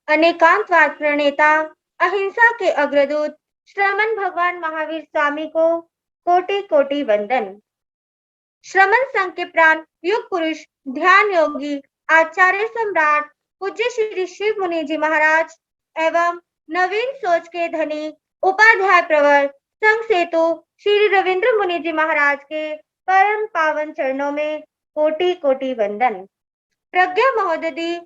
अनेकांतवाद प्रणेता, अहिंसा के अग्रदूत श्रमण भगवान महावीर स्वामी को कोटि कोटि वंदन। श्रमण संघ के प्राण युग पुरुष ध्यान योगी आचार्य सम्राट पूज्य श्री शिव मुनि जी महाराज एवं नवीन सोच के धनी उपाध्याय प्रवर संघ सेतु श्री रविंद्र मुनि जी महाराज के परम पावन चरणों में कोटि कोटि वंदन। प्रज्ञा महोदधि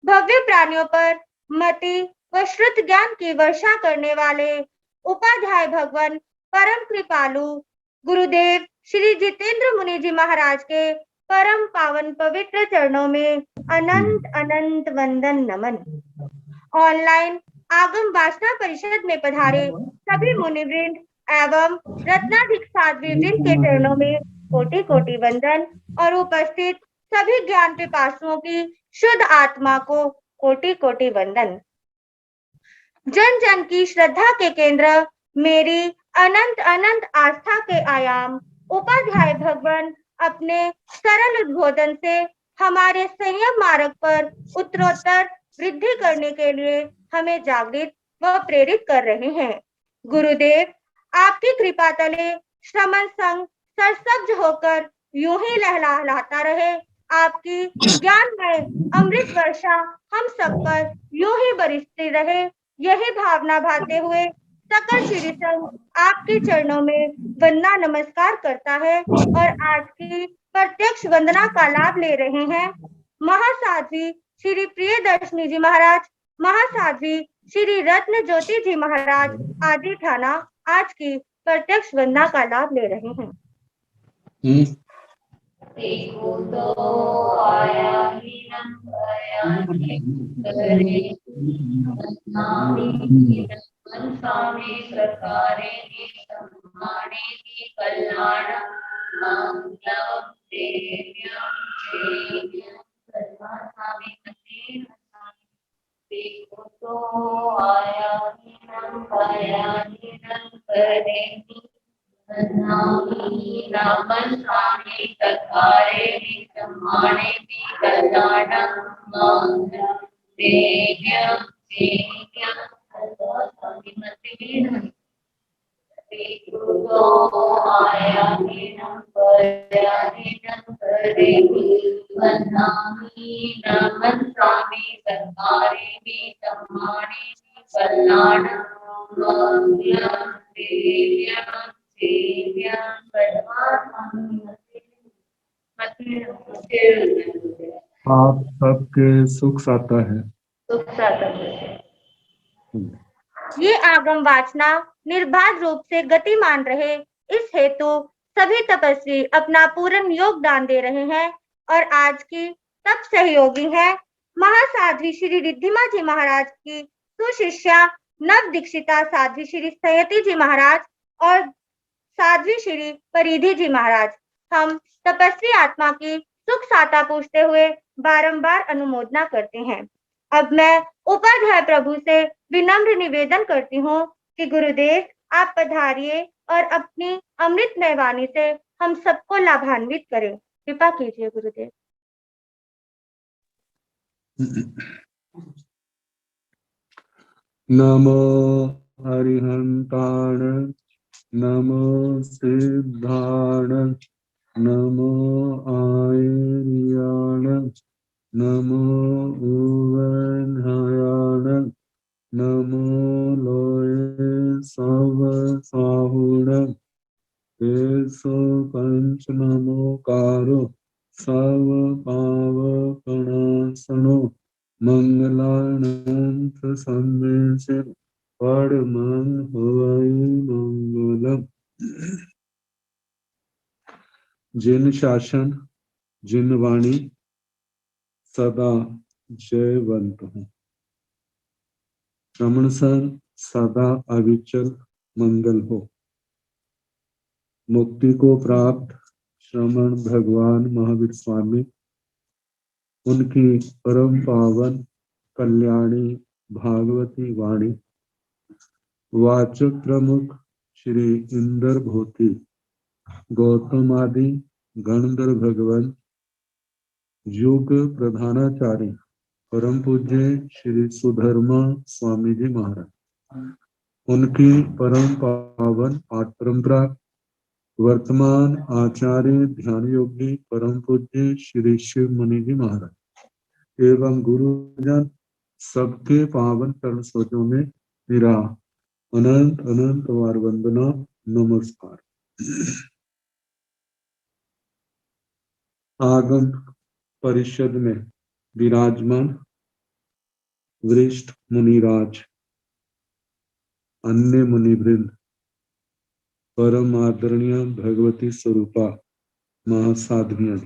भव्य प्राणियों पर मति व श्रुत ज्ञान की वर्षा करने वाले उपाध्याय भगवान परम कृपालु गुरुदेव श्री जितेंद्र मुनि जी महाराज के परम पावन पवित्र चरणों में अनंत अनंत वंदन नमन। ऑनलाइन आगम वासना परिषद में पधारे सभी मुनिवृंद एवं रत्नाधिक साध्वी वृंद के चरणों में कोटि कोटि वंदन और उपस्थित सभी ज्ञान पिपासुओं की शुद्ध आत्मा को कोटि कोटि वंदन। जन जन की श्रद्धा के केंद्र मेरी अनंत अनंत आस्था के आयाम उपाध्याय भगवान अपने सरल उद्बोधन से हमारे संयम मार्ग पर उत्तरोत्तर वृद्धि करने के लिए हमें जागृत व प्रेरित कर रहे हैं। गुरुदेव आपकी कृपा तले श्रमण संघ सरसब्ज होकर यूं ही लहलहाता रहे। आपकी ज्ञानमय अमृत वर्षा हम सब पर यूं ही बरसती रहे, यही भावना भाते हुए सकल श्री संघ आपके चरणों में वंदना नमस्कार करता है और आज की प्रत्यक्ष वंदना का लाभ ले रहे हैं। महासाध्वी श्री प्रियदर्शनी जी महाराज, महासाध्वी श्री रत्न ज्योति जी महाराज आदि ठाना आज की प्रत्यक्ष वंदना का लाभ ले रहे हैं। देखो तो आया ही मन स्वामी सरकारे सम्माने की कल्याण मंगलम देव्यम स्वामी मंदिर। देखो तो आया ही करेगी नमन स्वामी सरकारे सम्माने की कल्याण मंगलम देव्यम स्वामी मंदिर। देखो तो आया ही करेगी नमन स्वामी सरकारे सम्माने की कल्याण मंगलम देव्यम आप सबके सुख साता है। ये आगम वाचना निर्बाध रूप से गतिमान रहे, इस हेतु सभी तपस्वी अपना पूर्ण योगदान दे रहे हैं और आज की तप सहयोगी है महासाध्वी श्री रिद्धिमा जी महाराज की सुशिष्या नव दीक्षिता साध्वी श्री संयति जी महाराज और साध्वी श्री परिधि जी महाराज। हम तपस्वी आत्मा की सुख साता पूछते हुए बारंबार अनुमोदना करते हैं। अब मैं उपाध्याय प्रभु से विनम्र निवेदन करती हूँ कि गुरुदेव आप पधारिए और अपनी अमृतमय वाणी से हम सबको लाभान्वित करें। कृपा कीजिए गुरुदेव। नमो हरिहंताण, नमो सिद्धाण, नमो आयर्याण, नमो उवनयाण, नमो लोये सव साहुण, केशो पंच नमो कारो सव पावकणासनो, मंगलानंत संदेश परमं हवै मंगलम। जिन शासन जिन वाणी सदा जयवंत हूँ। श्रमण संघ सदा अविचल मंगल हो। मुक्ति को प्राप्त श्रमण भगवान महावीर स्वामी, उनकी परम पावन कल्याणी भागवती वाणी, वाचक प्रमुख श्री इंद्र भूति गौतम आदि गणधर भगवान, युग प्रधानाचार्य परम पूज्य श्री सुधर्मा स्वामी जी महाराज, उनकी परम पावन पाठ परंपरा वर्तमान आचार्य ध्यान योगी परम पूज्य श्री शिव मुनि जी महाराज एवं गुरुजन सबके पावन चरण सोचों में मेरा अनंत अनंत बार वंदना नमस्कार। आगम परिषद में विराजमान वरिष्ठ मुनिराज, अन्य मुनिवृंद, परम आदरणीय भगवती स्वरूपा महासाधनिया,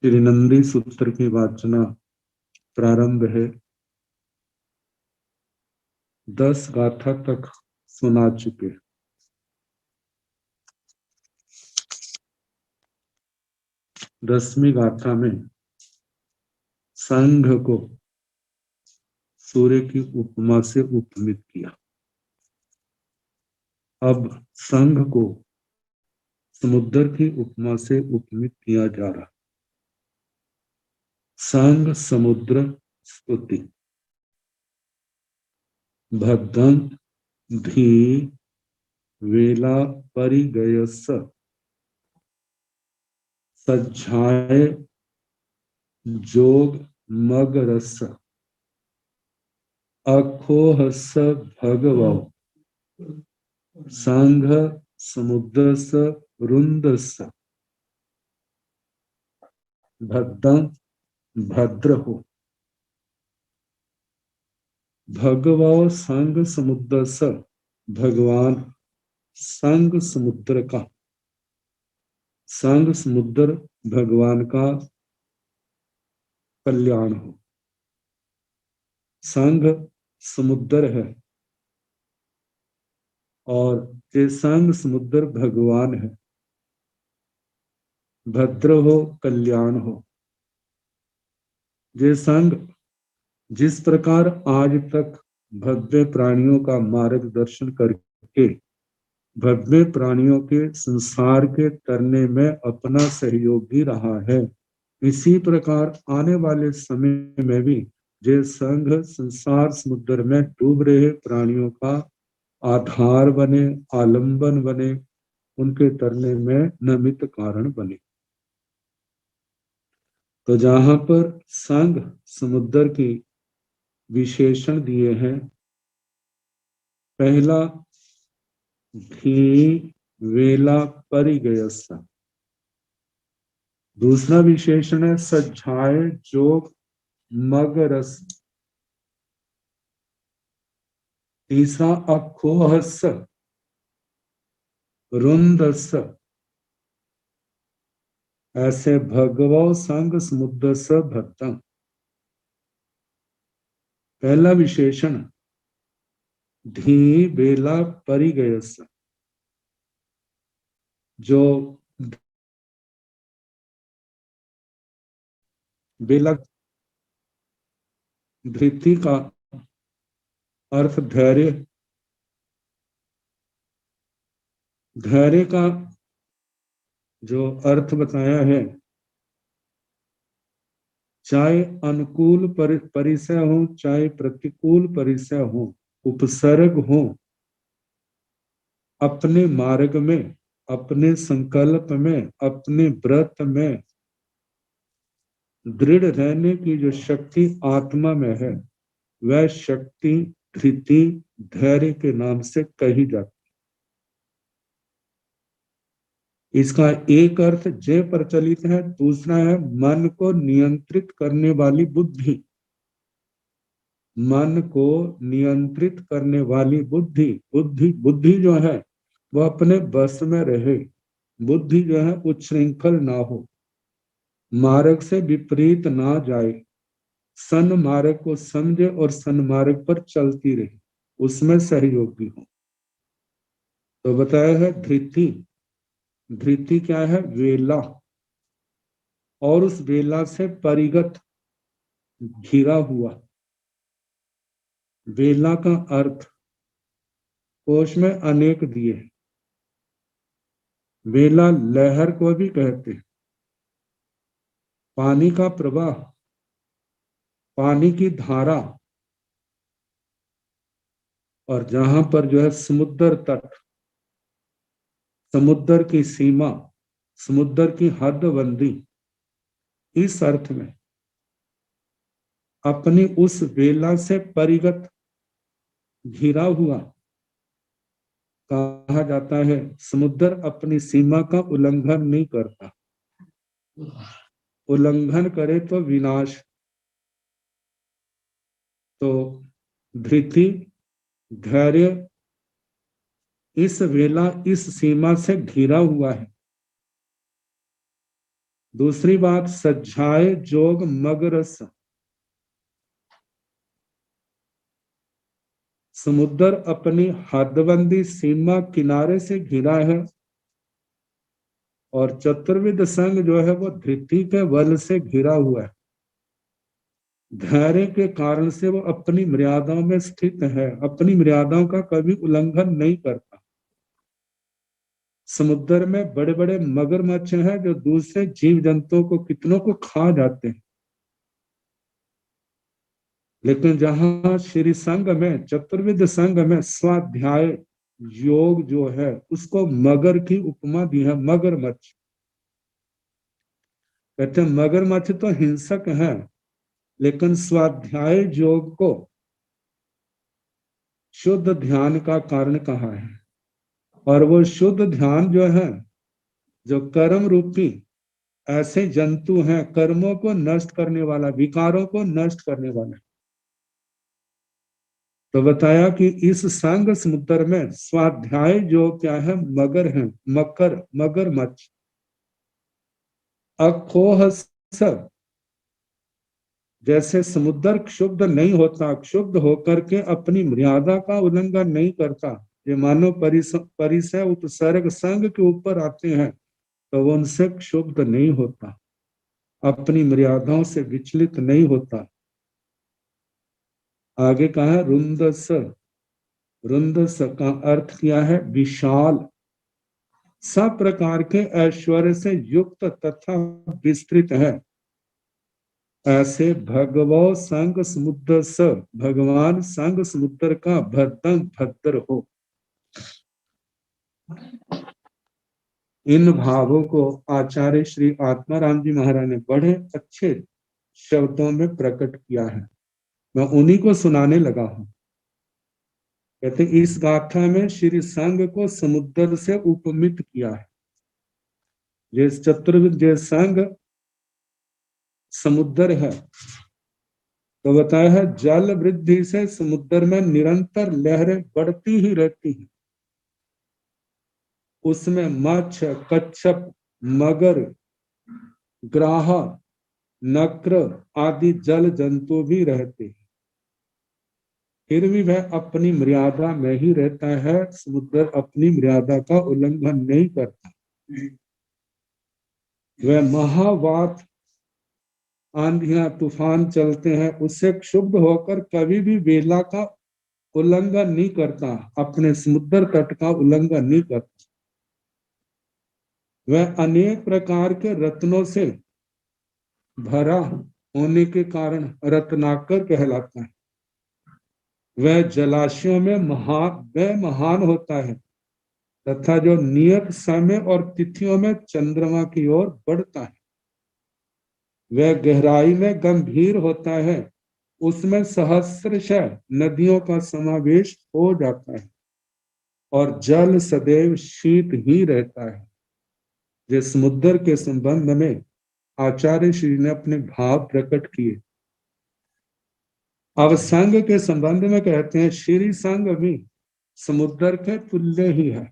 श्री नंदी सूत्र की वाचना प्रारंभ है। 10 गाथा तक सुना चुके। दसवीं गाथा में संघ को सूर्य की उपमा से उपमित किया। अब संघ को समुद्र की उपमा से उपमित किया जा रहा। संघ समुद्र स्तुति। भद्दं धी वेला परिगयस सज्जाय जोग मगरस अखोहस भगवौ संघ समुद्रस रुंदस। भद्दं भद्र हो। भगवौ संघ समुद्रस, भगवान संघ समुद्र का, संघ समुद्र भगवान का कल्याण हो। संघ समुद्र है और ये संघ समुद्र भगवान है। भद्र हो, कल्याण हो। ये संघ जिस प्रकार आज तक भव्य प्राणियों का मार्गदर्शन करके भव्य प्राणियों के संसार के तरने में अपना सहयोगी रहा है, इसी प्रकार आने वाले समय में भी ये संघ संसार समुद्र में डूब रहे प्राणियों का आधार बने, आलंबन बने, उनके तरने में नमित कारण बने। तो जहां पर संघ समुद्र की विशेषण दिए हैं, पहला धी वेला परिगयस, दूसरा विशेषण है सज्जाए जोग मगरस, तीसरा अखोहस रुंदस। ऐसे भगवो संग समुद्र स भक्तम। पहला विशेषण धी बेला परिगयस, जो बेला धृति का अर्थ धैर्य, धैर्य का जो अर्थ बताया है, चाहे अनुकूल परिसय हो चाहे प्रतिकूल परिसय हो, उपसर्ग हो, अपने मार्ग में, अपने संकल्प में, अपने व्रत में दृढ़ रहने की जो शक्ति आत्मा में है, वह शक्ति धृति धैर्य के नाम से कही जाती। इसका एक अर्थ जे प्रचलित है, दूसरा है मन को नियंत्रित करने वाली बुद्धि। मन को नियंत्रित करने वाली बुद्धि जो है वो अपने बस में रहे। बुद्धि जो है उच्छृंखल ना हो, मार्ग से विपरीत ना जाए, सन्मार्ग को समझे और सन्मार्ग पर चलती रहे, उसमें सहयोगी हो। तो बताया है धृति। धृति क्या है? वेला, और उस वेला से परिगत, घिरा हुआ। वेला का अर्थ कोश में अनेक दिए। वेला लहर को भी कहते हैं, पानी का प्रवाह, पानी की धारा और जहां पर जो है समुद्र तट, समुद्र की सीमा, समुद्र की हदबंदी, इस अर्थ में अपनी उस वेला से परिगत घिरा हुआ कहा जाता है। समुद्र अपनी सीमा का उल्लंघन नहीं करता, उल्लंघन करे तो विनाश। तो धृति, धैर्य इस वेला, इस सीमा से घिरा हुआ है। दूसरी बात, सज्जाए जोग मगरस, समुद्र अपनी हदबंदी सीमा किनारे से घिरा है और चतुर्विध संघ जो है वो धृति के बल से घिरा हुआ है। धैर्य के कारण से वो अपनी मर्यादाओं में स्थित है, अपनी मर्यादाओं का कभी उल्लंघन नहीं करता। समुद्र में बड़े बड़े मगरमच्छ हैं जो दूसरे जीव जंतुओं को, कितनों को खा जाते हैं, लेकिन जहां श्री संघ में, चतुर्विध संघ में स्वाध्याय योग जो है उसको मगर की उपमा दी है। मगरमच्छ कहते हैं मगरमच्छ तो हिंसक है, लेकिन स्वाध्याय योग को शुद्ध ध्यान का कारण कहा है। और वो शुद्ध ध्यान जो है, जो कर्म रूपी ऐसे जंतु हैं, कर्मों को नष्ट करने वाला, विकारों को नष्ट करने वाला, तो बताया कि इस संग समुद्र में स्वाध्याय जो क्या है, मगर है, मकर, मगरमच्छ। अखोह सब, जैसे समुद्र क्षुब्ध नहीं होता, क्षुब्ध होकर के अपनी मर्यादा का उल्लंघन नहीं करता, ये मानो परिसय उपसर्ग संग के ऊपर आते हैं तो वो उनसे क्षुब्ध नहीं होता, अपनी मर्यादाओं से विचलित नहीं होता। आगे कहा है रुंदस, रुंदस का अर्थ क्या है, विशाल, सब प्रकार के ऐश्वर्य से युक्त तथा विस्तृत है। ऐसे भगवो संग समुद्र स, भगवान संग समुद्र का भद्रं भद्र हो। इन भावों को आचार्य श्री आत्माराम जी महाराज ने बड़े अच्छे शब्दों में प्रकट किया है, मैं उन्हीं को सुनाने लगा हूं। कहते इस गाथा में श्री संघ को समुद्र से उपमित किया है। ये चतुर्विध जो संघ समुद्र है, तो बताया है जल वृद्धि से समुद्र में निरंतर लहरें बढ़ती ही रहती हैं। उसमें मत्स्य, कच्छप, मगर, ग्राहा, नक्र आदि जल जंतु भी रहते हैं, फिर भी वह अपनी मर्यादा में ही रहता है। समुद्र अपनी मर्यादा का उल्लंघन नहीं करता। वह महावात, आंधियां तूफान चलते हैं, उससे क्षुब्ध होकर कभी भी वेला का उल्लंघन नहीं करता, अपने समुद्र तट का उल्लंघन नहीं करता। वह अनेक प्रकार के रत्नों से भरा होने के कारण रत्नाकर कहलाता है। वह जलाशयों में महान होता है तथा जो नियत समय और तिथियों में चंद्रमा की ओर बढ़ता है। वह गहराई में गंभीर होता है, उसमें सहस्रशः नदियों का समावेश हो जाता है और जल सदैव शीत ही रहता है। जिस समुद्र के संबंध में आचार्य श्री ने अपने भाव प्रकट किए। अब संघ के संबंध में कहते हैं श्री संघ भी समुद्र के तुल्य ही है,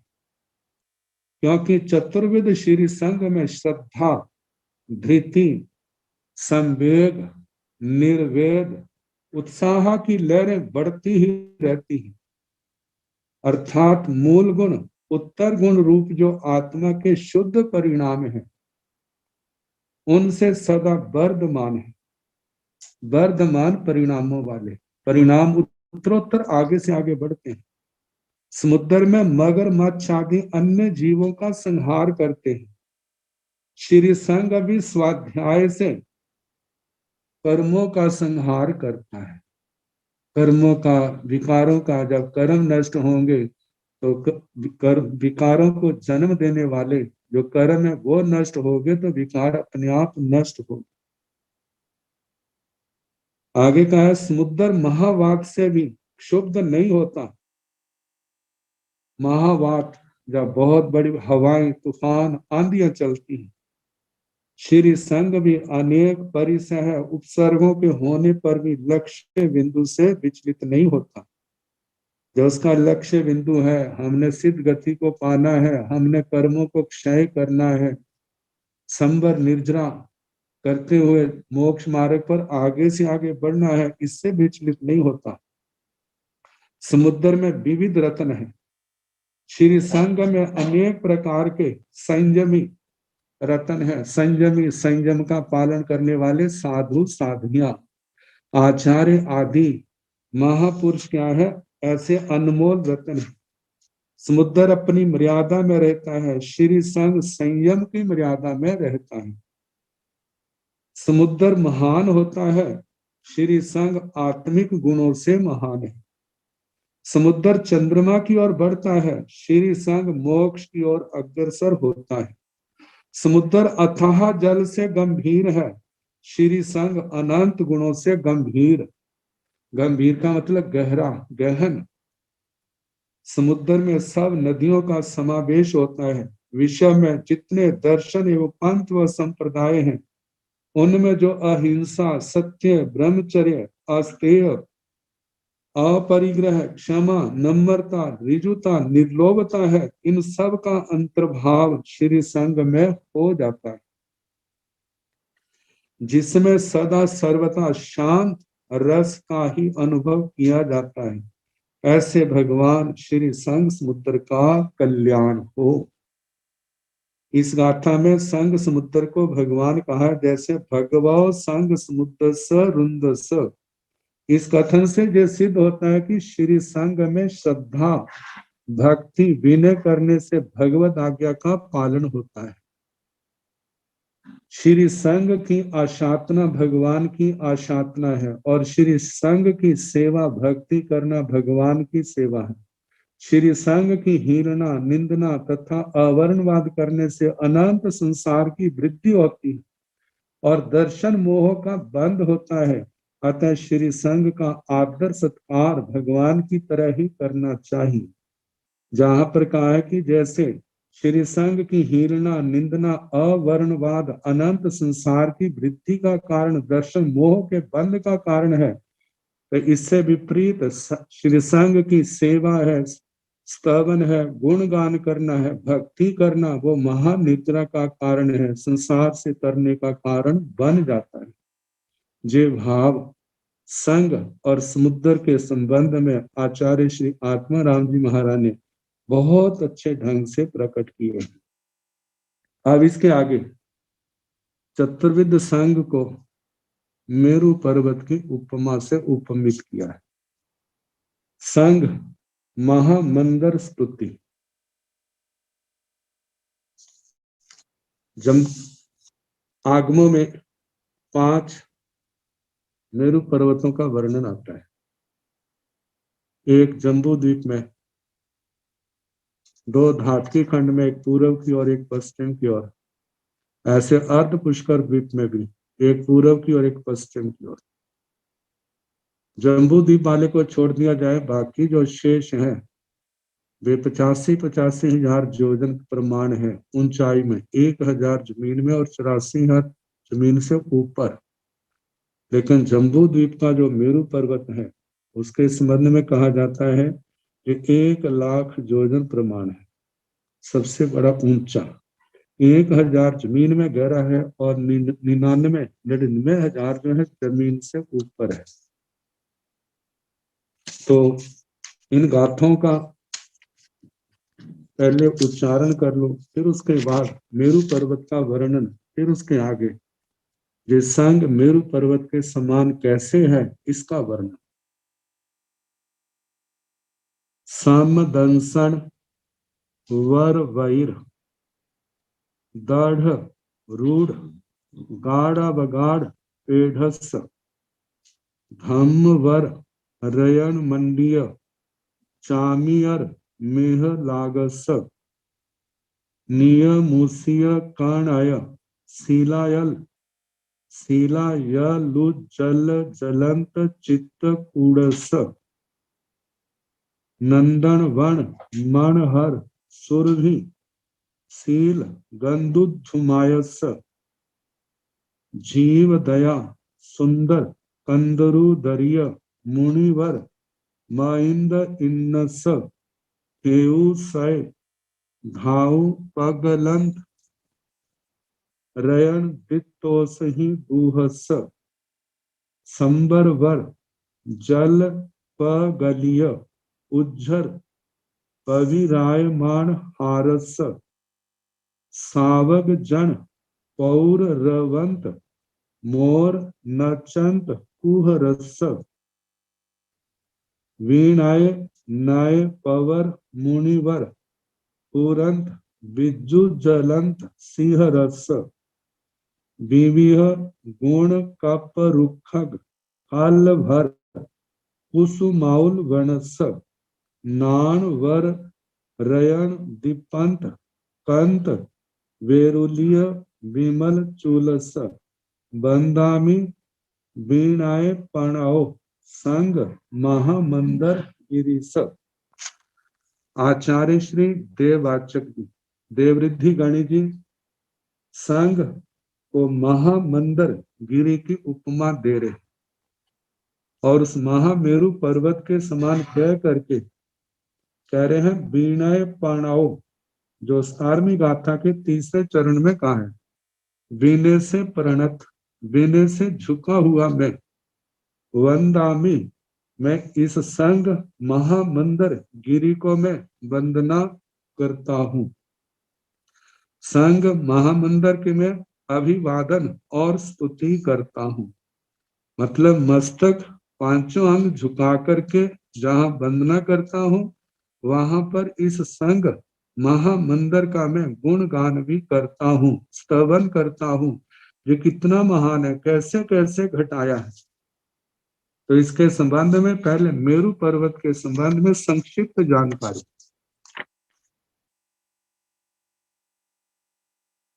क्योंकि चतुर्विध श्री संघ में श्रद्धा, धृति, संवेग, निर्वेद, उत्साह की लहरें बढ़ती ही रहती हैं। अर्थात मूल गुण, उत्तर गुण रूप जो आत्मा के शुद्ध परिणाम है, उनसे सदा वर्धमान है। वर्धमान परिणामों वाले, परिणाम उत्तरोत्तर आगे से आगे बढ़ते हैं। समुद्र में मगर, मत्स्य आदि अन्य जीवों का संहार करते हैं। श्री संघ भी स्वाध्याय से कर्मों का संहार करता है। कर्मों का, विकारों का, जब कर्म नष्ट होंगे तो विकारों को जन्म देने वाले जो कर्म है वो नष्ट हो गए तो विकार अपने आप नष्ट हो। आगे कहा है समुद्र महावात से भी क्षुब्ध नहीं होता। महावात जब बहुत बड़ी हवाएं, तूफान, आंधियां चलती हैं, श्री संग भी अनेक परिसह उपसर्गों के होने पर भी लक्ष्य बिंदु से विचलित नहीं होता। जो उसका लक्ष्य बिंदु है, हमने सिद्ध गति को पाना है, हमने कर्मों को क्षय करना है, संवर निर्जरा करते हुए मोक्ष मार्ग पर आगे से आगे बढ़ना है, इससे विचलित नहीं होता। समुद्र में विविध रत्न है। श्री संग में अनेक प्रकार के संयमी रत्न है। संयमी, संयम का पालन करने वाले साधु साधनियां, आचार्य आदि महापुरुष क्या है, ऐसे अनमोल रत्न है। समुद्र अपनी मर्यादा में रहता है, श्री संग संयम की मर्यादा में रहता है। समुद्र महान होता है, श्री संग आत्मिक गुणों से महान है। समुद्र चंद्रमा की ओर बढ़ता है, श्री संग मोक्ष की ओर अग्रसर होता है। समुद्र अथाह जल से गंभीर है, श्री संग अनंत गुणों से गंभीर। गंभीर का मतलब गहरा, गहन। समुद्र में सब नदियों का समावेश होता है। विश्व में जितने दर्शन एवं पंथ व संप्रदाय हैं, उनमें जो अहिंसा, सत्य, ब्रह्मचर्य, अस्तेय, अपरिग्रह, क्षमा, नम्रता, ऋजुता, निर्लोभता है, इन सब का अंतर्भाव श्री संग में हो जाता है, जिसमें सदा सर्वथा शांत रस का ही अनुभव किया जाता है। ऐसे भगवान श्री संग समुद्र का कल्याण हो। इस गाथा में संग समुद्र को भगवान कहा, जैसे भगवो संग समुद्र स रुंद स। इस कथन से यह सिद्ध होता है कि श्री संग में श्रद्धा, भक्ति, विनय करने से भगवत आज्ञा का पालन होता है। श्री संग की आशातना भगवान की आशातना है, और श्री संग की सेवा, भक्ति करना भगवान की सेवा है। श्री संग की हीनना, निंदना तथा अवर्णवाद करने से अनंत संसार की वृद्धि होती है और दर्शन मोह का बंद होता है। अतः श्री संग का आदर सत्कार भगवान की तरह ही करना चाहिए। जहां पर कहा है कि जैसे श्री संग की हीनना, निंदना, अवर्णवाद अनंत संसार की वृद्धि का कारण, दर्शन मोह के बंद का कारण है, तो इससे विपरीत श्री संग की सेवा है, स्तवन है, गुणगान करना है, भक्ति करना, वो महानिद्रा का कारण है, संसार से तरने का कारण बन जाता है। जे भाव संग और समुद्र के संबंध में आचार्य श्री आत्माराम जी महाराज ने बहुत अच्छे ढंग से प्रकट किए। अब इसके आगे चतुर्विध संग को मेरु पर्वत की उपमा से उपमित किया है। संग महामंदर स्तुति। जब आगमों में 5 मेरु पर्वतों का वर्णन आता है। एक जम्बू द्वीप में, 2 धातकी खंड में, एक पूर्व की ओर एक पश्चिम की ओर, ऐसे अर्ध पुष्कर द्वीप में भी एक पूर्व की ओर एक पश्चिम की ओर। जम्बू द्वीप वाले को छोड़ दिया जाए, बाकी जो शेष हैं वे 85 हजार योजन प्रमाण है ऊंचाई में, 1000 जमीन में और 84,000 जमीन से ऊपर। लेकिन जम्बू द्वीप का जो मेरु पर्वत है उसके संबंध में कहा जाता है कि 1,00,000 योजन प्रमाण है, सबसे बड़ा ऊंचा। 1000 जमीन में गहरा है और 99,000 जो है जमीन से ऊपर है। तो इन गाथों का पहले उच्चारण कर लो, फिर उसके बाद मेरु पर्वत का वर्णन, फिर उसके आगे ये संग मेरु पर्वत के समान कैसे है इसका वर्णन। सम दंसन वर वैर दाढ़ रूढ़ गाढ़ बगाढ़ पेढ़स धम्मवर रयन मंडिय चामियर मेह लागस नियमुसिय कर्णय शिलायल शिलायलुज्जल जलंत चित्त कूड़स नंदन वन मनहर सुरभि शील गंधुधुमायस जीव दया सुंदर कंदरु दरिय मुनिवर माइंद इन्नस केउ सय घाउ पगलंत रयन दित्तोसहि गुहस संबरवर जल पगलिय उज्जर पविरायमान हारस सावग जन पौर रवंत मोर नचंत कुहरस वीणाय नय पवर मुनिवर पुरंत बिज्जु जलंत सिंहरस विविह गुण कप रुखग हल भर कुसुमाउल वनस नान वर रयन दीपंत कंत वेरुलिय विमल चूलस बंदामी वीणाए पणाओ संग महामंदर गिरीश। आचार्य श्री देववाचक जी देवरिद्धि गणी जी संग को महामंदर गिरी की उपमा दे रहे और उस महामेरु पर्वत के समान कह करके कह रहे हैं वीणाए पणाओ जो 17वीं गाथा के तीसरे चरण में कहा है वीणे से प्रणत वीणे से झुका हुआ मैं वंदामी मैं इस संग महामंदर गिरी को मैं वंदना करता हूँ। संग महामंदर के मैं अभिवादन और स्तुति करता हूँ। मतलब मस्तक पांचों अंग झुका करके जहाँ वंदना करता हूँ वहां पर इस संग महामंदर का मैं गुणगान भी करता हूँ, स्तवन करता हूँ। ये कितना महान है, कैसे कैसे घटाया है। तो इसके संबंध में पहले मेरु पर्वत के संबंध में संक्षिप्त जानकारी।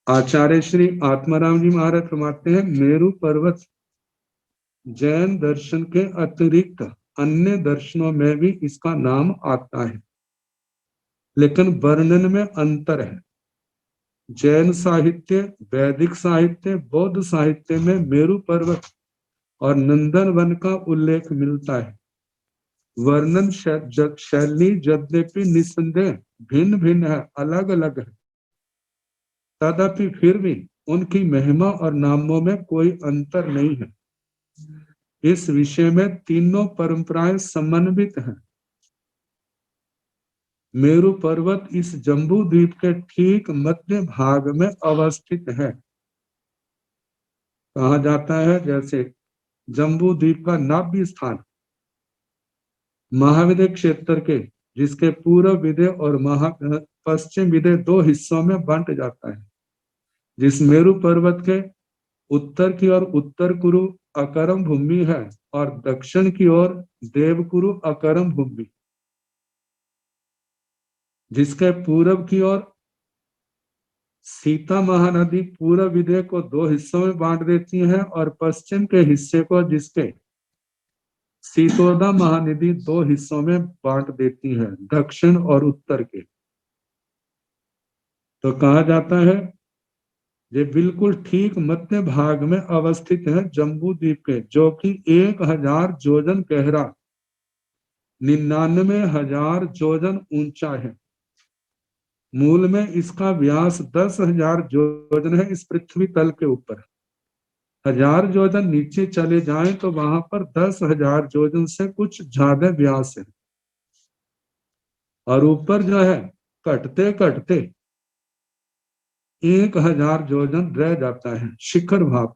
आचार्य श्री आत्माराम जी महाराज फरमाते हैं मेरु पर्वत जैन दर्शन के अतिरिक्त अन्य दर्शनों में भी इसका नाम आता है, लेकिन वर्णन में अंतर है। जैन साहित्य, वैदिक साहित्य, बौद्ध साहित्य में मेरु पर्वत और नंदन वन का उल्लेख मिलता है। वर्णन शैली यद्यपि निस्संदेह भिन्न भिन्न है, अलग अलग है, तथापि फिर भी उनकी महिमा और नामों में कोई अंतर नहीं है। इस विषय में तीनों परंपराएं समन्वित हैं। मेरु पर्वत इस जम्बू द्वीप के ठीक मध्य भाग में अवस्थित है। कहा जाता है जैसे जम्बू द्वीप का नाभि स्थान महाविद्य क्षेत्र के जिसके पूर्व विदय और पश्चिम विदय दो हिस्सों में बांट जाता है। जिस मेरु पर्वत के उत्तर की ओर उत्तर कुरु अकरम भूमि है और दक्षिण की ओर देवकुरु अकरम भूमि, जिसके पूर्व की ओर सीता महानदी पूर्व विदय को दो हिस्सों में बांट देती है और पश्चिम के हिस्से को जिसके सीतोदा महानदी दो हिस्सों में बांट देती है, दक्षिण और उत्तर के। तो कहा जाता है ये बिल्कुल ठीक मध्य भाग में अवस्थित है जम्बू द्वीप के, जो कि 1000 जोजन गहरा 99,000 जोजन ऊंचा है। मूल में इसका व्यास 10,000 जोजन है इस पृथ्वी तल के ऊपर। 1000 जोजन नीचे चले जाएं तो वहां पर 10,000 जोजन से कुछ ज्यादा व्यास है और ऊपर जो है कटते कटते 1000 जोजन रह जाता है शिखर भाग।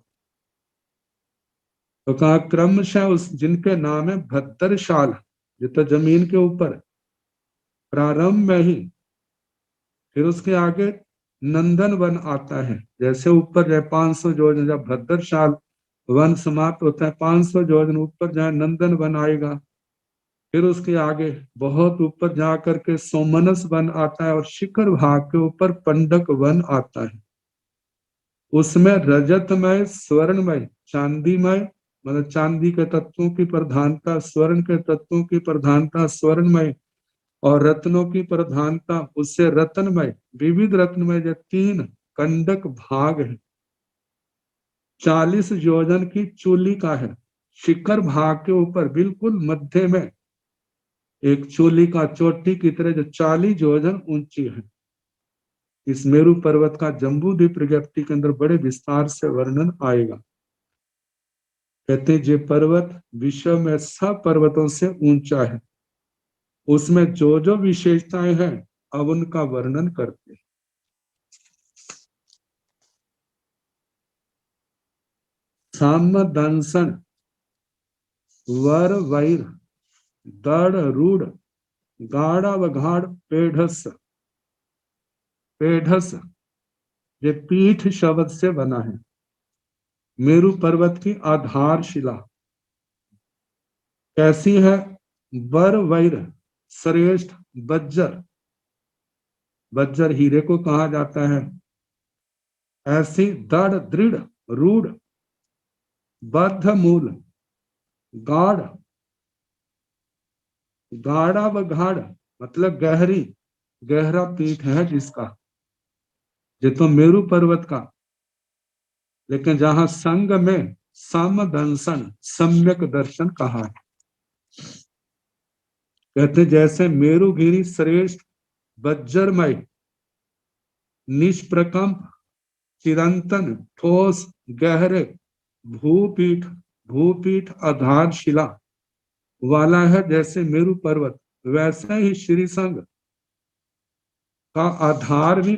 तो कहा क्रमशः उस जिनके नाम है भद्रशाल, ये तो जमीन के ऊपर प्रारंभ में ही, फिर उसके आगे नंदन वन आता है। जैसे ऊपर जो 500 जोजन जब भद्रशाल वन समाप्त होता है, 500 योजन ऊपर जहाँ नंदन वन आएगा, फिर उसके आगे बहुत ऊपर जा करके सोमनस वन आता है, और शिखर भाग के ऊपर पंडक वन आता है। उसमें रजतमय, स्वर्णमय, चांदीमय, मतलब चांदी के तत्वों की प्रधानता, स्वर्ण के तत्वों की प्रधानता स्वर्णमय, और रत्नों की प्रधानता उससे रत्नमय, विविध रत्नमय, जो 3 कंडक भाग है। 40 योजन की चूली का है। शिखर भाग के ऊपर बिल्कुल मध्य में एक चूली का चोटी की तरह जो 40 योजन ऊंची है। इस मेरु पर्वत का जम्बूद्वीप प्रज्ञप्ति के अंदर बड़े विस्तार से वर्णन आएगा। कहते ये पर्वत विश्व में सब पर्वतों से ऊंचा है। उसमें जो जो विशेषताएं हैं अब उनका वर्णन करते हैं। साम दंसन, वर वैर, दड़ रूढ़, गाढ़ा वघाड़, पेढ़स। पेढ़स ये पीठ शब्द से बना है। मेरु पर्वत की आधारशिला कैसी है? वर वैर, श्रेष्ठ बज्जर, बज्जर हीरे को कहा जाता है, ऐसी दृढ़ दृढ़ रूढ़, बद्ध मूल, गाढ़, गाढ़ा व गाढ़ मतलब गहरी, गहरा पीठ है जिसका। ये तो मेरु पर्वत का, लेकिन जहां संग में सम दंसन, सम्यक दर्शन कहा है। कहते जैसे मेरुगिरी श्रेष्ठ बज्जरमय, निष्प्रकंप, चिरंतन, ठोस, गहरे भूपीठ, भूपीठ आधारशिला वाला है जैसे मेरु पर्वत, वैसे ही श्री संघ का आधार भी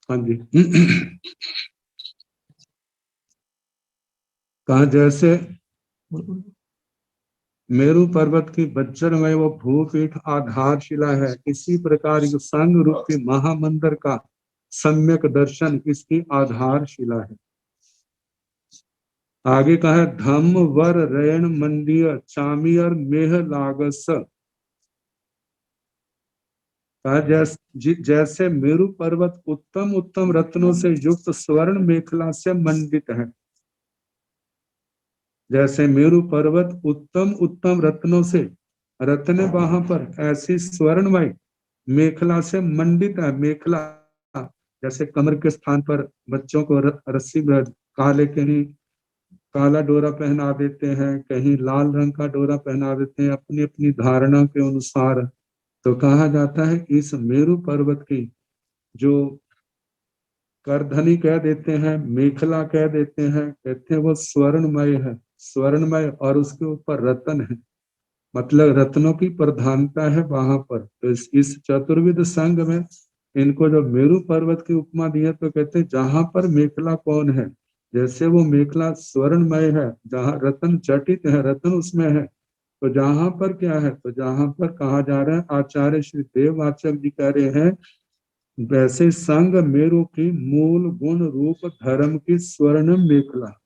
हाँ जी कहा जैसे मेरु पर्वत की बज्जरमय वो भूपीठ आधारशिला है, इसी प्रकार संग रूपी महामंदिर का सम्यक दर्शन इसकी आधारशिला है। आगे कहा है धम्म वर रैण मंडिय चामियर मेह लागस। जैसे मेरु पर्वत उत्तम उत्तम रत्नों से युक्त स्वर्ण मेखला से मंडित है, जैसे मेरु पर्वत उत्तम उत्तम रत्नों से, रत्न वहां पर ऐसी स्वर्णमय मेखला से मंडित है। मेखला जैसे कमर के स्थान पर बच्चों को रस्सी काले कहीं काला डोरा पहना देते हैं, कहीं लाल रंग का डोरा पहना देते हैं अपनी अपनी धारणा के अनुसार। तो कहा जाता है इस मेरु पर्वत की जो करधनी कह देते हैं, मेखला कह देते हैं, कहते हैं वो स्वर्णमय है, स्वर्णमय, और उसके ऊपर रत्न है, मतलब रत्नों की प्रधानता है वहां पर। तो इस चतुर्विध संघ में इनको जो मेरू पर्वत की उपमा दी है तो कहते हैं जहां पर मेखला कौन है, जैसे वो मेखला स्वर्णमय है, जहाँ रत्न जटित है, रत्न उसमें है, तो जहां पर क्या है, तो जहां पर कहा जा रहा है, आचार्य श्री देववाचक जी कह रहे हैं, वैसे संग मेरु की मूल गुण रूप धर्म की स्वर्ण मेखला,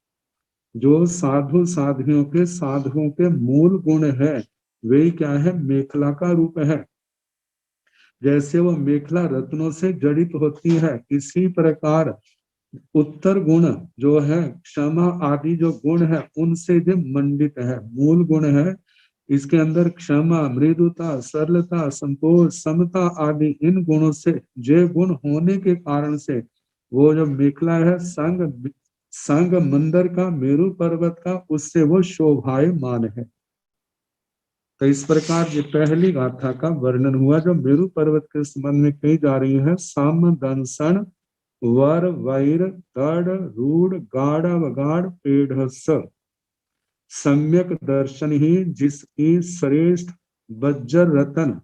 जो साधु साधुओं के मूल गुण है, वही क्या है, मेखला का रूप है। जैसे वो मेखला रत्नों से जड़ित होती है, इसी प्रकार उत्तर गुण जो है, क्षमा आदि जो गुण है, उनसे जो मंडित है, मूल गुण है, इसके अंदर क्षमा, मृदुता, सरलता, संतोष, समता आदि इन गुणों से, जे गुण होने के कारण से वो जो मेखला है, संग मंदिर का, मेरु पर्वत का, उससे वो शोभायमान है। तो इस प्रकार ये पहली गाथा का वर्णन हुआ जो मेरु पर्वत के संबंध में कही जा रही है। साम दंसन वर वैर गढ़ रूढ़ गाढ़ वगाढ़ पेढ़ स, सम्यक दर्शन ही जिसकी श्रेष्ठ वज्र रतन,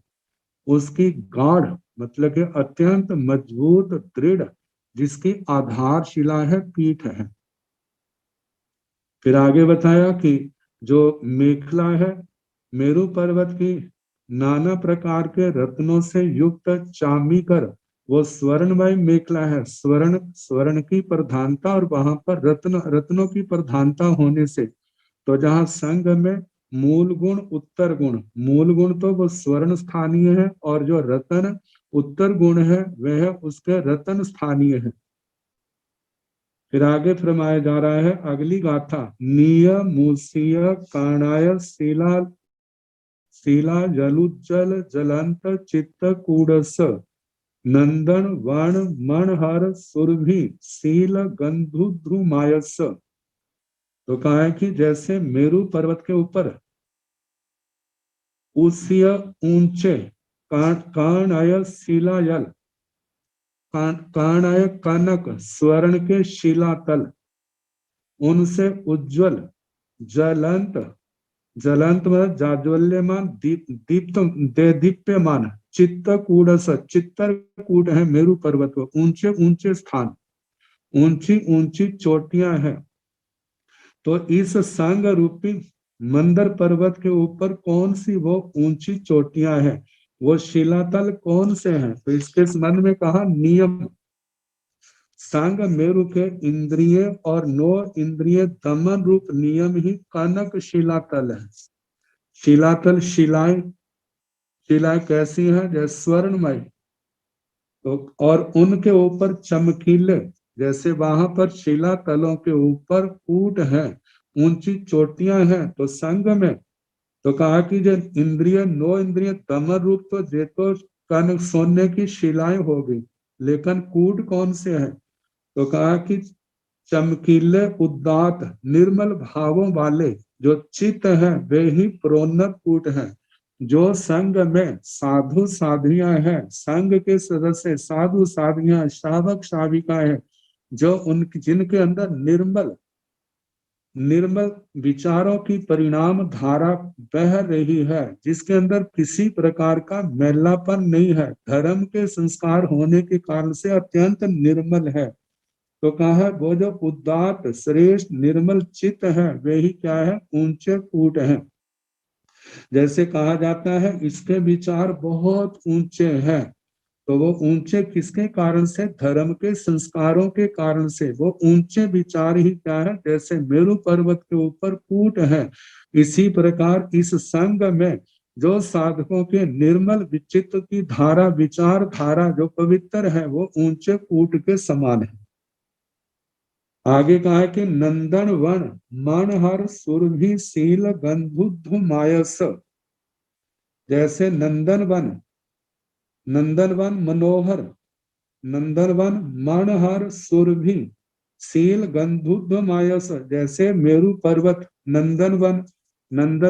उसकी गाढ़ मतलब कि अत्यंत मजबूत दृढ़, जिसकी आधारशिला है, पीठ है। फिर आगे बताया कि जो मेखला है मेरु पर्वत की, नाना प्रकार के रत्नों से युक्त चामीकर, वो स्वर्णमय मेखला है। स्वर्ण की प्रधानता और वहां पर रत्नों की प्रधानता होने से, तो जहाँ संग में मूल गुण उत्तर गुण, मूल गुण तो वो स्वर्ण स्थानीय है, और जो रतन उत्तर गुण है वह उसके रतन स्थानीय है। फिर आगे फरमाया जा रहा है अगली गाथा, नीय मूसीय काणाय शिला जलुज्जल जलंत चित्त कूड़स, नंदन वर्ण मणहर सुरभि शील गंधुद्रुमायस। तो कहा है कि जैसे मेरु पर्वत के ऊपर उस्य ऊंचे काणाय शिलायल, काणाय कनक स्वर्ण के शिलातल, उनसे उज्जवल जलंत, जलंत मतलब जाज्वल्यमान, दीप्यमान, चित्तकूटस, चित्तकूट है मेरु पर्वत को, ऊंचे ऊंचे स्थान, ऊंची ऊंची चोटियां हैं। तो इस संग रूपी मंदर पर्वत के ऊपर कौन सी वो ऊंची चोटियां हैं, वो शिलातल कौन से हैं, तो इसके संबंध में कहा नियम, सांग मेरु के इंद्रिय और नो इंद्रिय दमन रूप नियम ही कनक शिलातल है। शिलातल शिलाएं कैसी हैं, जैसे स्वर्णमय, तो और उनके ऊपर चमकीले, जैसे वहां पर शिलातलों के ऊपर कूट है, ऊंची चोटियां हैं। तो संग में तो कहा कि जो इंद्रिय नो इंद्रिय दमन रूप, तो जे तो कनक सोने की शिलाएं हो गई, लेकिन कूट कौन से हैं, तो कहा कि चमकीले उदात निर्मल भावों वाले जो चित्त हैं, वे ही प्रोन्नत कूट हैं। जो संग में साधु साधियां हैं, संग के सदस्य साधु साधियां श्रावक श्राविका है, जो उनकी जिनके अंदर निर्मल विचारों की परिणाम धारा बह रही है, जिसके अंदर किसी प्रकार का मैलापन नहीं है, धर्म के संस्कार होने के कारण से अत्यंत निर्मल है। तो कहा है वो जो उदात श्रेष्ठ निर्मल चित्त है, वे ही क्या है, ऊंचे कूट है। जैसे कहा जाता है इसके विचार बहुत ऊंचे हैं, तो वो ऊंचे किसके कारण से, धर्म के संस्कारों के कारण से। वो ऊंचे विचार ही क्या है, जैसे मेरु पर्वत के ऊपर कूट है, इसी प्रकार इस संग में जो साधकों के निर्मल विचित्र की धारा, विचार धारा जो पवित्र है, वो ऊंचे कूट के समान है। आगे कहा है कि नंदन वन मनहर सुरभि शील गंधुद्ध मायस, जैसे नंदन वन मनोहर, नंदन वन मनहर सुरभि शील गंधुद्ध मायस, जैसे मेरु पर्वत नंदन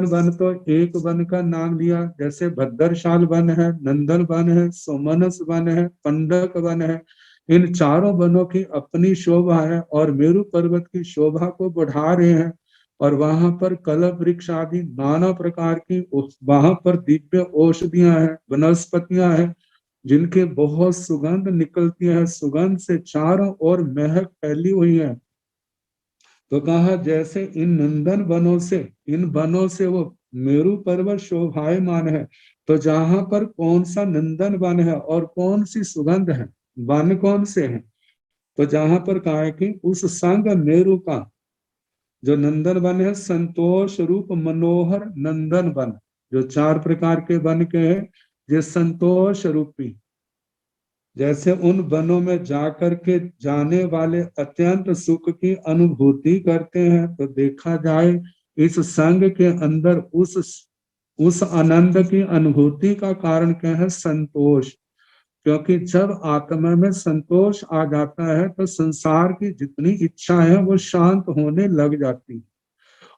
वन तो एक वन का नाम लिया, जैसे भद्रशाल वन है, नंदन वन है, सोमनस वन है, पंडक वन है। इन चारों वनों की अपनी शोभा है और मेरु पर्वत की शोभा को बढ़ा रहे हैं। और वहां पर कलप वृक्ष आदि नाना प्रकार की, वहां पर दिव्य औषधियां हैं, वनस्पतियां हैं, जिनके बहुत सुगंध निकलती है, सुगंध से चारों ओर महक फैली हुई है। तो कहा जैसे इन नंदन वनों से, इन वनों से वो मेरु पर्वत शोभायमान है। तो जहां पर कौन सा नंदन वन है और कौन सी सुगंध है, वन कौन से है, तो जहां पर कहा है कि उस संग मेरु का जो नंदन वन है, संतोष रूप मनोहर नंदन वन, जो 4 प्रकार के वन के हैं, ये संतोष रूपी, जैसे उन वनों में जाकर के जाने वाले अत्यंत सुख की अनुभूति करते हैं। तो देखा जाए इस संग के अंदर उस आनंद की अनुभूति का कारण क्या है, संतोष। क्योंकि जब आत्मा में संतोष आ जाता है तो संसार की जितनी इच्छा है वो शांत होने लग जाती है,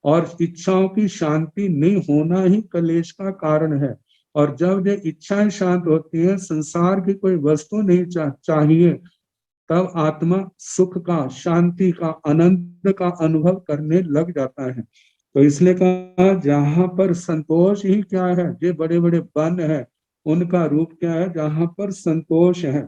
और इच्छाओं की शांति नहीं होना ही कलेश का कारण है। और जब ये इच्छाएं शांत होती है, संसार की कोई वस्तु नहीं चाहिए, तब आत्मा सुख का, शांति का, आनंद का अनुभव करने लग जाता है। तो इसलिए कहा जहां पर संतोष ही क्या है, ये बड़े बड़े वन है, उनका रूप क्या है, जहां पर संतोष है।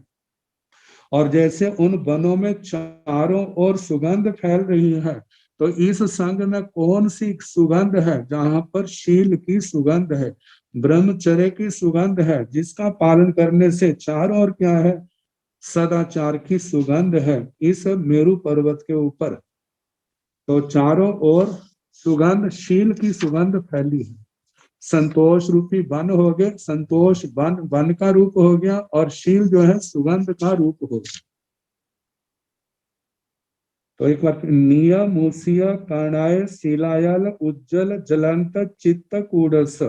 और जैसे उन वनों में चारों ओर सुगंध फैल रही है, तो इस संग में कौन सी सुगंध है, जहां पर शील की सुगंध है, ब्रह्मचर्य की सुगंध है, जिसका पालन करने से चारों ओर क्या है, सदाचार की सुगंध है इस मेरु पर्वत के ऊपर। तो चारों ओर सुगंध, शील की सुगंध फैली है। संतोष रूपी वन हो गए, संतोष वन वन का रूप हो गया, और शील जो है सुगंध का रूप हो गया। तो एक बार नियमूसिय कर्णाय शीलायल उज्जवल जलंत चित्त कूडस,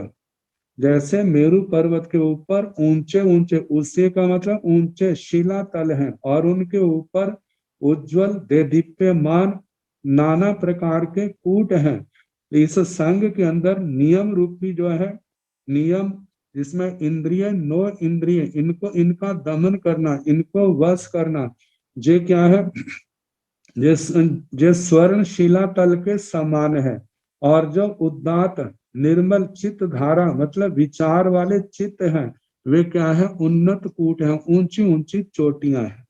जैसे मेरु पर्वत के ऊपर ऊंचे ऊंचे, उससे का मतलब ऊंचे शिला तल हैं, और उनके ऊपर उज्जवल देदीप्यमान नाना प्रकार के कूट हैं। इस संघ के अंदर नियम रूपी जो है, नियम जिसमें इंद्रिय, 9 इंद्रिय, इनको, इनका दमन करना, इनको वश करना, ये क्या है, जे स्वर्ण शिला तल के समान है। और जो उदात निर्मल चित्त धारा, मतलब विचार वाले चित्त हैं, वे क्या है, उन्नत कूट हैं, ऊंची ऊंची चोटियां हैं।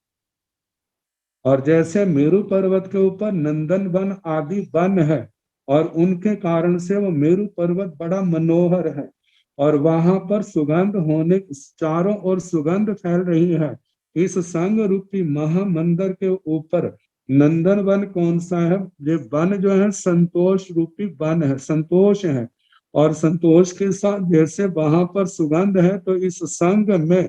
और जैसे मेरु पर्वत के ऊपर नंदन वन आदि वन है, और उनके कारण से वो मेरु पर्वत बड़ा मनोहर है, और वहां पर सुगंध होने, चारों ओर सुगंध फैल रही है। इस संग रूपी महामंदिर के ऊपर नंदन वन कौन सा है, ये वन जो है संतोष रूपी वन है, संतोष है। और संतोष के साथ जैसे वहां पर सुगंध है, तो इस संग में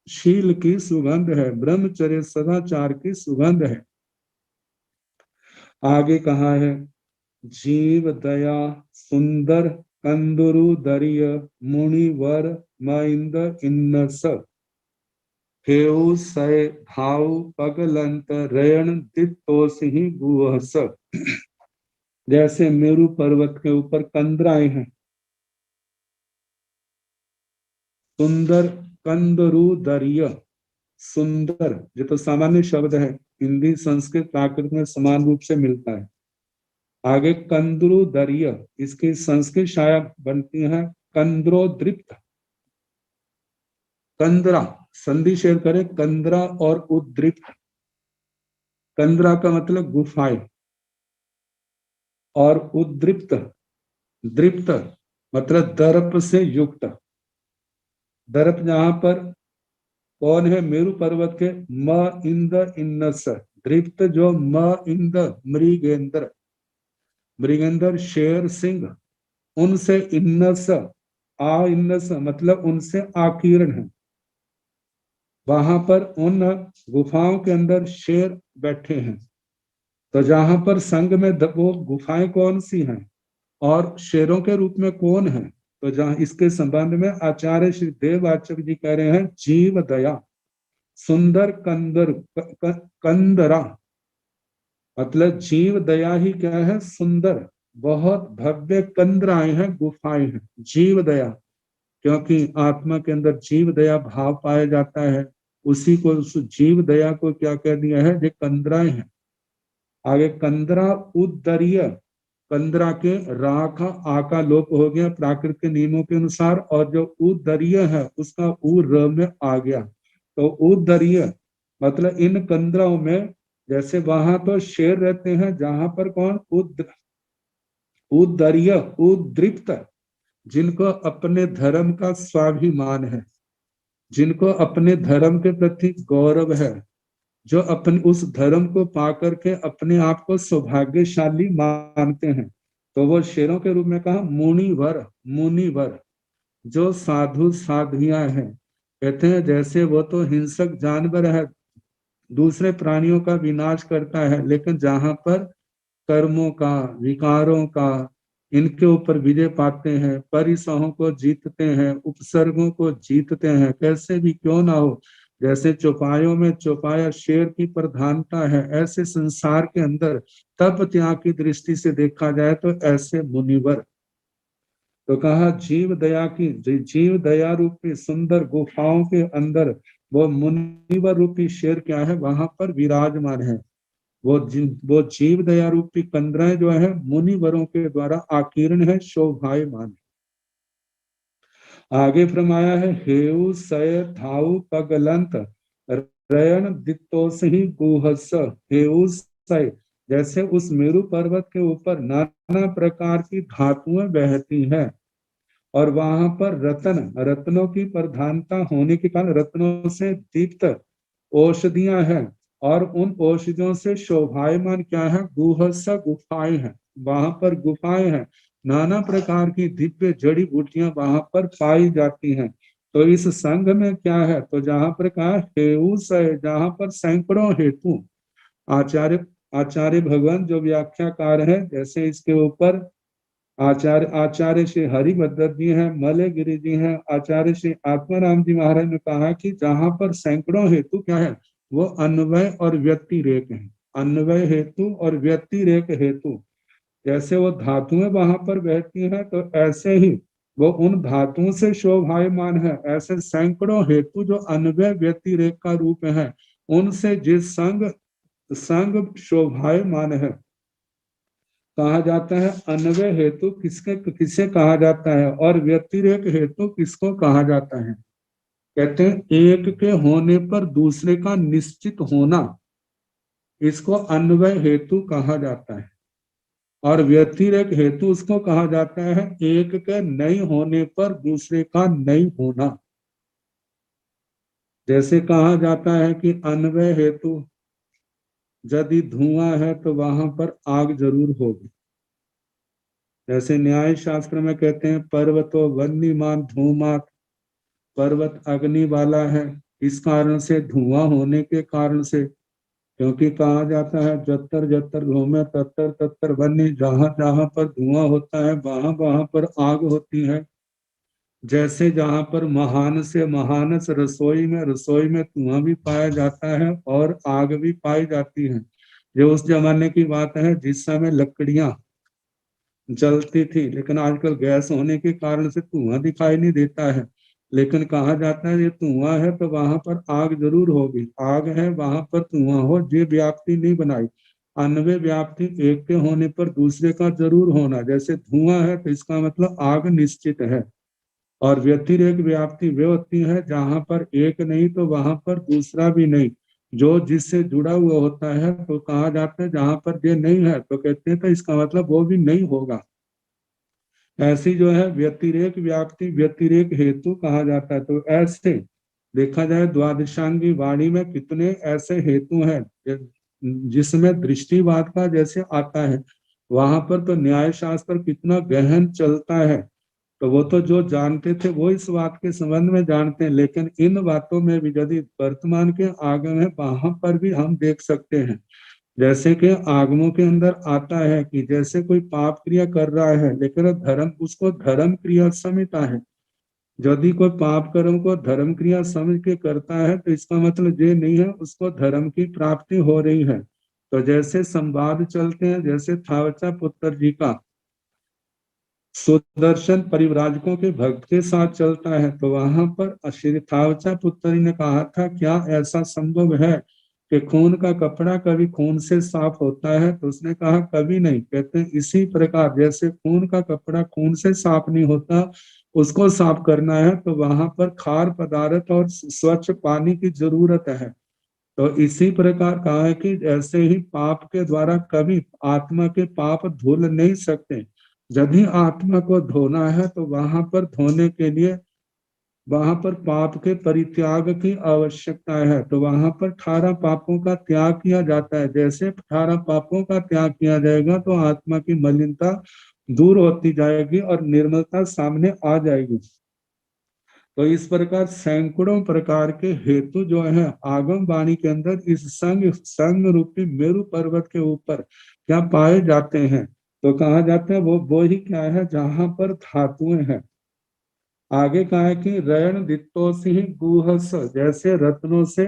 शील की सुगंध है, ब्रह्मचर्य सदाचार की सुगंध है। आगे कहा है, जीव दया सुंदर कंदुरु दरिय मुनिवर महिंद इन्नस हेउ सय भाव पगलंत रयण दित्तोसिहि गुहस। जैसे मेरु पर्वत के ऊपर कंदराएं हैं, सुंदर कंदरु दरिय, सुंदर ये तो सामान्य शब्द है, हिंदी संस्कृत प्राकृत में समान रूप से मिलता है। आगे कंदरु दरिय, इसकी संस्कृत शाया बनती है कंद्रोद्रिप्त। कंदरा संधि शेर करे, कंदरा और उद्रिप्त। कंदरा का मतलब गुफाएं, और उद्रिप्त, दृप्त मतलब दर्प से युक्त। दर्प जहां पर कौन है, मेरु पर्वत के म इंद इन्नस, दृप्त जो म इंद मृगेंद्र, मृगेंद्र शेर सिंह, उनसे इन्नस, आ इन्नस मतलब उनसे आकीर्ण है। वहां पर उन गुफाओं के अंदर शेर बैठे हैं। तो जहां पर संग में वो गुफाएं कौन सी हैं और शेरों के रूप में कौन है, तो जहां इसके संबंध में आचार्य श्री देववाचक जी कह रहे हैं, जीव दया सुंदर कंदरा, मतलब जीव दया ही क्या है, सुंदर, बहुत भव्य कंदराएं हैं, गुफाएं हैं, जीव दया। क्योंकि आत्मा के अंदर जीव दया भाव पाया जाता है, उसी को, उस जीव दया को क्या कह दिया है, ये कंदराएं हैं। आगे कंदरा उदरिय, कंदरा के रा का आ का लोप हो गया प्राकृत के नियमों के अनुसार, और जो उदरीय है उसका उ र में आ गया। तो उदरीय मतलब इन कंदराओं में, जैसे वहां तो शेर रहते हैं, जहां पर कौन उदरीय उद्रिक्त, जिनको अपने धर्म का स्वाभिमान है, जिनको अपने धर्म के प्रति गौरव है, जो अपने उस धर्म को पा करके अपने आप को सौभाग्यशाली मानते हैं, तो वो शेरों के रूप में कहा मुनिवर। मुनिवर जो साधु साध्वियां हैं, कहते हैं जैसे वो तो हिंसक जानवर है, दूसरे प्राणियों का विनाश करता है, लेकिन जहां पर कर्मों का, विकारों का, इनके ऊपर विजय पाते हैं, परिसहों को जीतते हैं, उपसर्गों को जीतते हैं, कैसे भी क्यों ना हो, जैसे चौपायों में चौपाया शेर की प्रधानता है, ऐसे संसार के अंदर तप त्याग की दृष्टि से देखा जाए तो ऐसे मुनिवर। तो कहा जीव दया की, जीव दया रूपी सुंदर गुफाओं के अंदर वो मुनिवर रूपी शेर क्या है, वहां पर विराजमान है। वो जीव दया रूपी कंदराएं जो है मुनिवरों के द्वारा आकीर्ण है, शोभायमान है। आगे फरमाया है हेउ सय थाउ पगलंत रयन दित्तोसहि गुहस। हेउ सय, जैसे उस मेरु पर्वत के ऊपर नाना प्रकार की धातुएं बहती हैं, और वहां पर रत्नों की प्रधानता होने के कारण रत्नों से दीप्त औषधियां हैं, और उन औषधियों से शोभायमान क्या है, गुहस गुफाएं हैं। वहां पर गुफाएं हैं, नाना प्रकार की दिव्य जड़ी बूटियां वहां पर पाई जाती हैं। तो इस संघ में क्या है, तो जहां पर कहा हेउस है, जहां पर सैकड़ों हेतु, आचार्य आचार्य भगवान जो व्याख्याकार है, जैसे इसके ऊपर आचार्य श्री हरिभद्र जी हैं, मलयगिरी जी हैं, आचार्य श्री आत्माराम जी महाराज ने कहा कि जहां पर सैकड़ों हेतु क्या है, वो अन्वय और व्यतिरेक है। अन्वय हेतु और व्यतिरेक हेतु, जैसे वो धातुएं वहां पर बहती हैं, तो ऐसे ही वो उन धातुओं से शोभायमान है। ऐसे सैकड़ों हेतु जो अन्वय व्यतिरेक का रूप है, उनसे जिस संग संग शोभायमान है, कहा जाता है। अन्वय हेतु किसे कहा जाता है और व्यतिरेक हेतु किसको कहा जाता है? कहते हैं एक के होने पर दूसरे का निश्चित होना, इसको अन्वय हेतु कहा जाता है, और व्यतिरेक हेतु उसको कहा जाता है एक के नहीं होने पर दूसरे का नहीं होना। जैसे कहा जाता है कि अन्वय हेतु यदि धुआं है तो वहां पर आग जरूर होगी। जैसे न्याय शास्त्र में कहते हैं पर्वतो वन्यमान धूमात, पर्वत अग्नि वाला है, इस कारण से धुआं होने के कारण से, क्योंकि कहा जाता है जत्तर जत्तर घूमे तत्तर तत्तर वन्य, जहां जहां पर धुआं होता है वहां वहां पर आग होती है। जैसे जहां पर महान से महानस रसोई में धुआं भी पाया जाता है और आग भी पाई जाती है। ये उस जमाने की बात है जिस समय लकड़ियां जलती थी, लेकिन आजकल गैस होने के कारण से धुआं दिखाई नहीं देता है। लेकिन कहा जाता है ये धुआं है तो वहां पर आग जरूर होगी, आग है वहां पर धुआं हो, ये व्याप्ति नहीं बनाई। अन्वय व्याप्ति एक के होने पर दूसरे का जरूर होना, जैसे धुआं है तो इसका मतलब आग निश्चित है। और व्यतिरेक व्याप्ति वे होती है जहां पर एक नहीं तो वहां पर दूसरा भी नहीं, जो जिससे जुड़ा हुआ होता है। तो कहा जाता है जहां पर ये नहीं है तो कहते हैं तो इसका मतलब वो भी नहीं होगा। ऐसी जो है व्यतिरेक व्याप्ति व्यतिरेक हेतु कहा जाता है। तो ऐसे देखा जाए द्वादशांगी वाणी में कितने ऐसे हेतु हैं जिसमें दृष्टिवाद का जैसे आता है, वहां पर तो न्याय शास्त्र कितना गहन चलता है। तो वो तो जो जानते थे वो इस बात के संबंध में जानते हैं, लेकिन इन बातों में भी यदि वर्तमान के आगम है वहां पर भी हम देख सकते हैं। जैसे कि आगमों के अंदर आता है कि जैसे कोई पाप क्रिया कर रहा है लेकिन धर्म उसको धर्म क्रिया समझता है। यदि कोई पाप कर्म को धर्म क्रिया समझ के करता है तो इसका मतलब ये नहीं है उसको धर्म की प्राप्ति हो रही है। तो जैसे संवाद चलते हैं, जैसे थावचा पुत्र जी का सुदर्शन परिव्राजकों के भक्त के साथ चलता है, तो वहां पर श्री थावचा पुत्री ने कहा था क्या ऐसा संभव है कि खून का कपड़ा कभी खून से साफ होता है, तो उसने कहा कभी नहीं। कहते हैं इसी प्रकार जैसे खून का कपड़ा खून से साफ नहीं होता, उसको साफ करना है तो वहां पर खार पदार्थ और स्वच्छ पानी की जरूरत है। तो इसी प्रकार कहा है कि ऐसे ही पाप के द्वारा कभी आत्मा के पाप धुल नहीं सकते। जब ही आत्मा को धोना है तो वहां पर धोने के लिए वहां पर पाप के परित्याग की आवश्यकता है। तो वहां पर 18 पापों का त्याग किया जाता है। जैसे 18 पापों का त्याग किया जाएगा तो आत्मा की मलिनता दूर होती जाएगी और निर्मलता सामने आ जाएगी। तो इस प्रकार सैकड़ों प्रकार के हेतु जो है आगम वाणी के अंदर इस संग संग रूपी मेरु पर्वत के ऊपर क्या पाए जाते हैं, तो कहा जाता है वो ही क्या है जहां पर धातुएं हैं। आगे कहा है कि रयन दित्तोसी गुहस, जैसे रत्नों से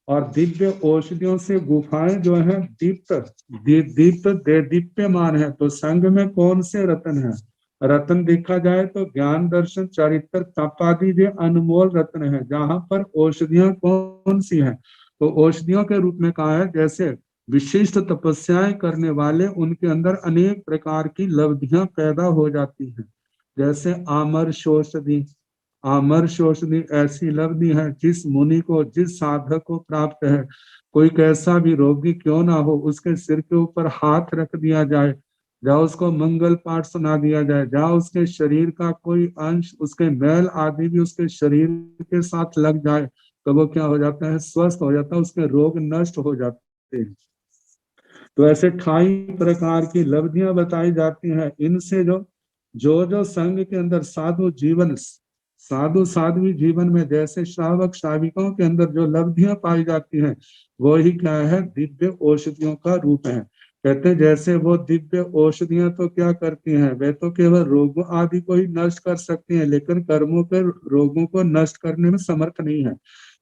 और दिव्य औषधियों से गुफाएं जो है दीप्त दीप्यमान है। तो संग में कौन से रत्न है? रत्न देखा जाए तो ज्ञान दर्शन चरित्र तप आदि जो अनमोल रत्न है। जहां पर औषधियां कौन सी है? तो औषधियों के रूप में कहा है जैसे विशिष्ट तपस्याएं करने वाले उनके अंदर अनेक प्रकार की लब्धियां पैदा हो जाती हैं। जैसे आमर्ष औषधि ऐसी लब्धि है जिस मुनि को, जिस साधक को प्राप्त है। कोई कैसा भी रोगी क्यों ना हो, उसके सिर के ऊपर हाथ रख दिया जाए, जहाँ उसको मंगल पाठ सुना दिया जाए, जहाँ उसके शरीर का कोई अंश, उसके मैल आदि भी उसके शरीर के साथ लग जाए, तो वो क्या हो जाता है? स्वस्थ हो जाता है, उसके रोग नष्ट हो जाते हैं। तो ऐसे 28 प्रकार की लब्धियां बताई जाती हैं। इनसे जो संघ के अंदर साधु साध्वी जीवन में जैसे श्रावक श्राविकाओं के अंदर जो लब्धियां पाई जाती हैं, वो ही क्या है? दिव्य औषधियों का रूप है। कहते हैं जैसे वो दिव्य औषधियां तो क्या करती हैं? वे तो केवल रोगों आदि को ही नष्ट कर सकती हैं, लेकिन कर्मों के रोगों को नष्ट करने में समर्थ नहीं है।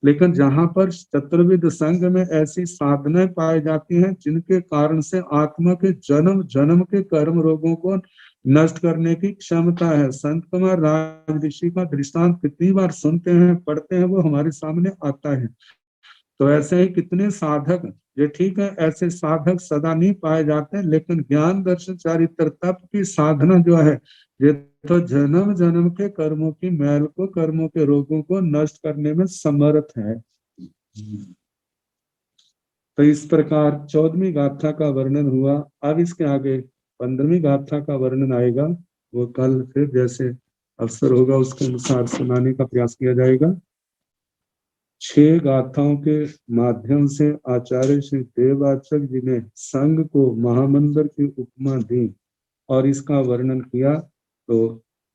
लेकिन जहां पर चतुर्विध संघ में ऐसी साधनाएं पाई जाती हैं जिनके कारण से आत्मा के जन्म जन्म के कर्म रोगों को नष्ट करने की क्षमता है। संत कुमार राज ऋषि का दृष्टांत कितनी बार सुनते हैं, पढ़ते हैं, वो हमारे सामने आता है। तो ऐसे ही कितने साधक, ये ठीक है ऐसे साधक सदा नहीं पाए जाते, लेकिन ज्ञान दर्शन चारित्र तप की साधना जो है, ये तो जन्म जन्म के कर्मों की मैल को, कर्मों के रोगों को नष्ट करने में समर्थ है। तो इस प्रकार 14वीं गाथा का वर्णन हुआ। अब इसके आगे 15वीं गाथा का वर्णन आएगा। वो कल फिर जैसे अवसर होगा उसके अनुसार सुनाने का प्रयास किया जाएगा। 6 गाथाओं के माध्यम से आचार्य श्री देवाचक जी ने संघ को महामंदिर की उपमा दी और इसका वर्णन किया। तो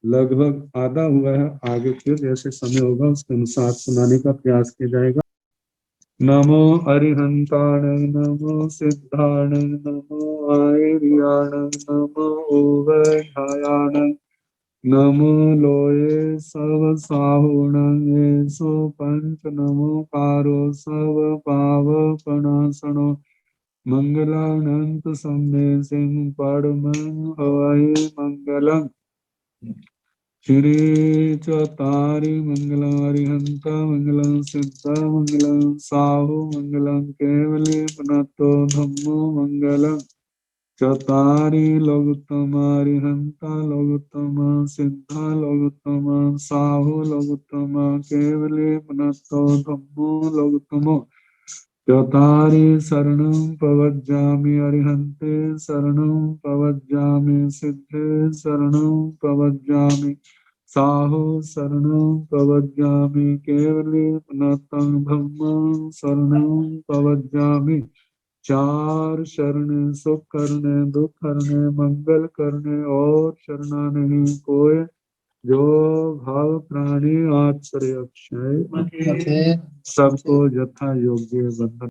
लगभग आधा हुआ है, आगे फिर जैसे समय होगा उसके अनुसार सुनाने का प्रयास किया जाएगा। नमो अरिहंताण, नमो सिद्धाण, नमो आयर्याण, नमो ओवधायाण, नमो लोये सब साहुण, सो पंच नमो कारो सब पावपनासनो, मंगलानंत सम्मे सिंह पड़मं हवाई मंगलम। श्री चौतारी मंगलम अरिहंत मंगलम सिद्ध मंगलम साहु मंगलम केवली पुनतो धम्मो मंगलम। चौतारी लोगोत्तम अरिहंत लोगोत्तम सिद्ध लोगोत्तम साहु लोगोत्तम केवली पुनतो धम्मो लोगोत्तमो। चौतारी शरणं पवज्जामि अरिहन्ते शरणं पवज्जामि सिद्धे शरणं पवज्जामि साहु शरणं पवज्जामि केवली पुनतं धम्मं शरणं पवज्जामि। 4 शरण सुख करने दुख करने मंगल करने और शरणा नहीं कोय, जो भाव प्राणी आश्रय अक्षय सबको यथा योग्य बंधन।